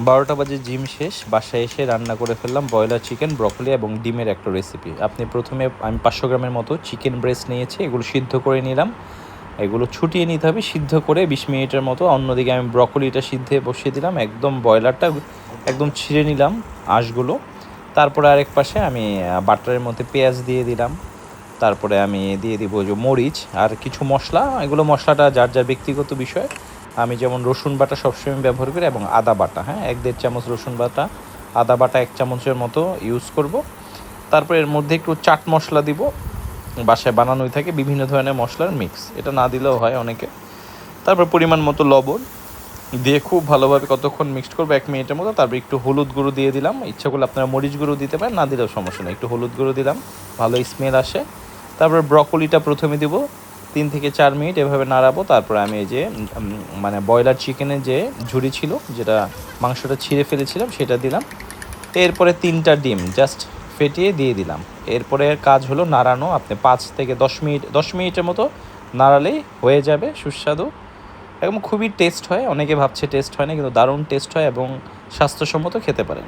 12টা বাজে জিম শেষ, বাসায় এসে রান্না করে ফেললাম ব্রয়লার চিকেন, ব্রকলি এবং ডিমের একটা রেসিপি। আমি 500 গ্রামের মতো চিকেন ব্রেস্ট নিয়েছি, এগুলো সিদ্ধ করে নিলাম। এগুলো ছুটিয়ে নিতে হবে সিদ্ধ করে 20 মিনিটের মতো। অন্যদিকে আমি ব্রকলিটা সিদ্ধে বসিয়ে দিলাম, একদম ব্রয়লারটা একদম ছিঁড়ে নিলাম আঁশগুলো। তারপরে আরেক পাশে আমি বাটারের মধ্যে পেঁয়াজ দিয়ে দিলাম। তারপরে আমি দিয়ে দিব যে মরিচ আর কিছু মশলা, এগুলো মশলাটা যার যার ব্যক্তিগত বিষয়। আমি যেমন রসুন বাটা সবসময় ব্যবহার করি এবং আদা বাটা, হ্যাঁ 1-1.5 চামচ রসুন বাটা, আদা বাটা 1 চামচের মতো ইউজ করব। তারপর এর মধ্যে একটু চাট মশলা দিব, বাসায় বানানোই থাকে বিভিন্ন ধরনের মশলার মিক্স, এটা না দিলেও হয় অনেকে। তারপর পরিমাণ মতো লবণ দিয়ে খুব ভালোভাবে কতক্ষণ মিক্সড করবো, 1 মিনিটের মতো। তারপর একটু হলুদ গুঁড়ো দিয়ে দিলাম, ইচ্ছা করলে আপনারা মরিচ গুঁড়ো দিতে পারেন, না দিলেও সমস্যা নেই, একটু হলুদ গুঁড়ো দিলাম, ভালো স্মেল আসে। তারপর ব্রকলিটা প্রথমে দিব, 3 থেকে 4 মিনিট এভাবে নাড়াবো। তারপর আমি এই যে মানে ব্রয়লার চিকেনের যে ঝুড়ি ছিল, যেটা মাংসটা ছিঁড়ে ফেলেছিলাম, সেটা দিলাম। এরপরে 3টা ডিম জাস্ট ফেটিয়ে দিয়ে দিলাম। এরপরে কাজ হলো নাড়ানো। আপনি 5 থেকে 10 মিনিট, 10 মিনিটের মতো নাড়ালেই হয়ে যাবে সুস্বাদু এবং খুবই টেস্ট হয়। অনেকে ভাবছে টেস্ট হয় না, কিন্তু দারুণ টেস্ট হয় এবং স্বাস্থ্যসম্মত, খেতে পারেন।